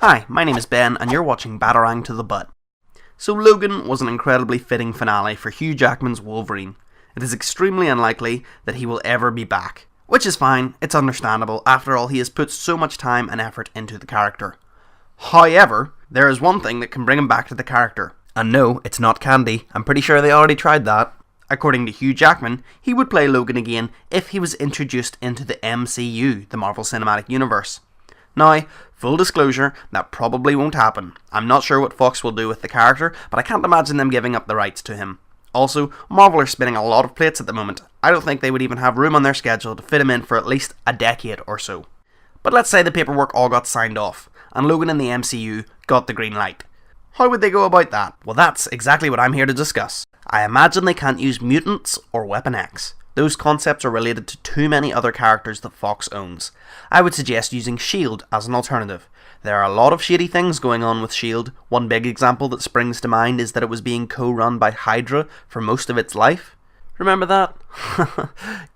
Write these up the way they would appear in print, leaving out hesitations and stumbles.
Hi, my name is Ben and you're watching Batarang to the Butt. So Logan was an incredibly fitting finale for Hugh Jackman's Wolverine. It is extremely unlikely that he will ever be back, which is fine, it's understandable, after all he has put so much time and effort into the character. However, there is one thing that can bring him back to the character. And no, it's not candy, I'm pretty sure they already tried that. According to Hugh Jackman, he would play Logan again if he was introduced into the MCU, the Marvel Cinematic Universe. Now, full disclosure, that probably won't happen. I'm not sure what Fox will do with the character, but I can't imagine them giving up the rights to him. Also, Marvel are spinning a lot of plates at the moment. I don't think they would even have room on their schedule to fit him in for at least a decade or so. But let's say the paperwork all got signed off, and Logan and the MCU got the green light. How would they go about that? Well, that's exactly what I'm here to discuss. I imagine they can't use mutants or Weapon X. Those concepts are related to too many other characters that Fox owns. I would suggest using S.H.I.E.L.D. as an alternative. There are a lot of shady things going on with S.H.I.E.L.D. One big example that springs to mind is that it was being co-run by Hydra for most of its life. Remember that?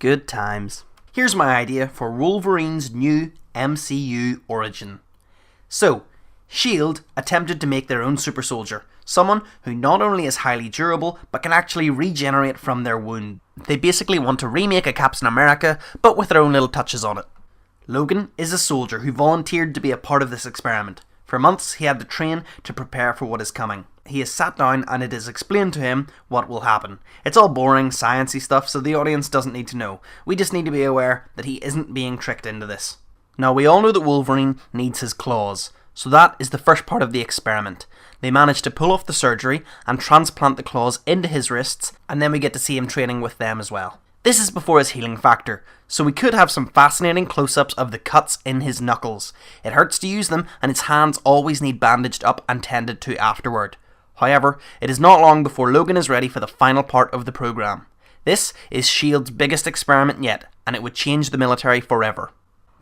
Good times. Here's my idea for Wolverine's new MCU origin. So, S.H.I.E.L.D. attempted to make their own super soldier, someone who not only is highly durable, but can actually regenerate from their wound. They basically want to remake a Captain America, but with their own little touches on it. Logan is a soldier who volunteered to be a part of this experiment. For months he had to train to prepare for what is coming. He is sat down and it is explained to him what will happen. It's all boring, sciencey stuff, so the audience doesn't need to know. We just need to be aware that he isn't being tricked into this. Now we all know that Wolverine needs his claws, so that is the first part of the experiment. They manage to pull off the surgery and transplant the claws into his wrists, and then we get to see him training with them as well. This is before his healing factor, so we could have some fascinating close-ups of the cuts in his knuckles. It hurts to use them, and his hands always need bandaged up and tended to afterward. However, it is not long before Logan is ready for the final part of the program. This is S.H.I.E.L.D.'s biggest experiment yet, and it would change the military forever.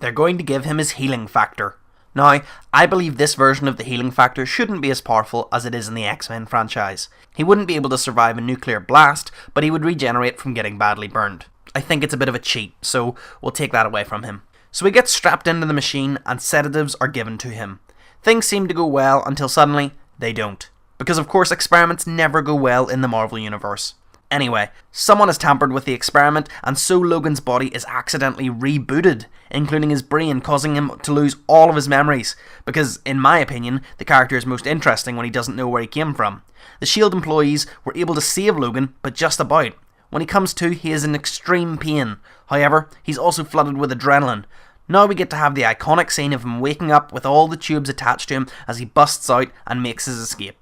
They're going to give him his healing factor. Now, I believe this version of the healing factor shouldn't be as powerful as it is in the X-Men franchise. He wouldn't be able to survive a nuclear blast, but he would regenerate from getting badly burned. I think it's a bit of a cheat, so we'll take that away from him. So he gets strapped into the machine and sedatives are given to him. Things seem to go well until suddenly they don't. Because of course experiments never go well in the Marvel Universe. Anyway, someone has tampered with the experiment and so Logan's body is accidentally rebooted, including his brain, causing him to lose all of his memories, because in my opinion, the character is most interesting when he doesn't know where he came from. The S.H.I.E.L.D. employees were able to save Logan, but just about. When he comes to, he is in extreme pain. However, he's also flooded with adrenaline. Now we get to have the iconic scene of him waking up with all the tubes attached to him as he busts out and makes his escape.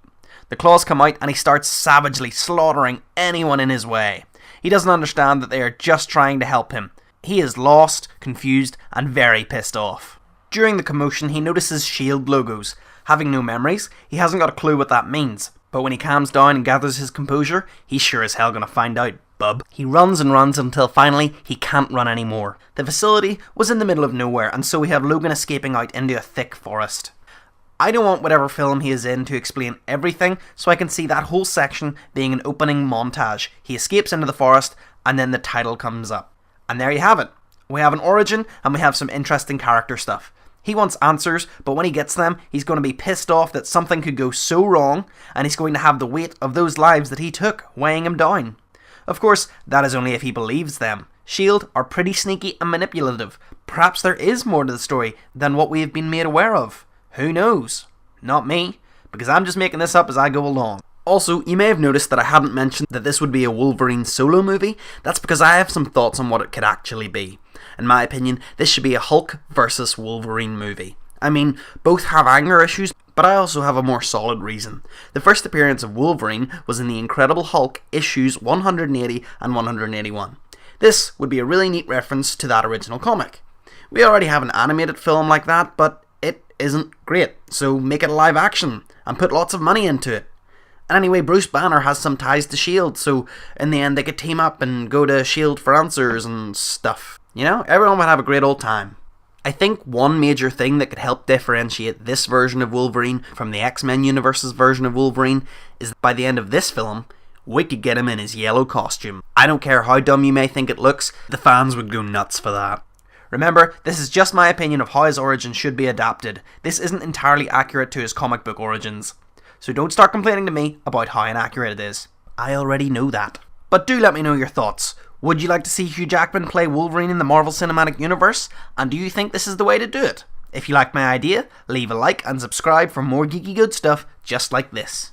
The claws come out and he starts savagely slaughtering anyone in his way. He doesn't understand that they are just trying to help him. He is lost, confused, and very pissed off. During the commotion, he notices S.H.I.E.L.D. logos. Having no memories, he hasn't got a clue what that means. But when he calms down and gathers his composure, he's sure as hell gonna find out, bub. He runs and runs until finally he can't run anymore. The facility was in the middle of nowhere, and so we have Logan escaping out into a thick forest. I don't want whatever film he is in to explain everything, so I can see that whole section being an opening montage. He escapes into the forest, and then the title comes up. And there you have it. We have an origin, and we have some interesting character stuff. He wants answers, but when he gets them, he's going to be pissed off that something could go so wrong, and he's going to have the weight of those lives that he took weighing him down. Of course, that is only if he believes them. S.H.I.E.L.D. are pretty sneaky and manipulative. Perhaps there is more to the story than what we have been made aware of. Who knows? Not me, because I'm just making this up as I go along. Also, you may have noticed that I hadn't mentioned that this would be a Wolverine solo movie. That's because I have some thoughts on what it could actually be. In my opinion, this should be a Hulk versus Wolverine movie. I mean, both have anger issues, but I also have a more solid reason. The first appearance of Wolverine was in the Incredible Hulk issues 180 and 181. This would be a really neat reference to that original comic. We already have an animated film like that, but it isn't great, so make it a live action and put lots of money into it. And anyway, Bruce Banner has some ties to S.H.I.E.L.D., so in the end they could team up and go to S.H.I.E.L.D. for answers and stuff. You know, everyone would have a great old time. I think one major thing that could help differentiate this version of Wolverine from the X-Men universe's version of Wolverine is that by the end of this film, we could get him in his yellow costume. I don't care how dumb you may think it looks, the fans would go nuts for that. Remember, this is just my opinion of how his origin should be adapted. This isn't entirely accurate to his comic book origins. So don't start complaining to me about how inaccurate it is. I already know that. But do let me know your thoughts. Would you like to see Hugh Jackman play Wolverine in the Marvel Cinematic Universe? And do you think this is the way to do it? If you like my idea, leave a like and subscribe for more geeky good stuff just like this.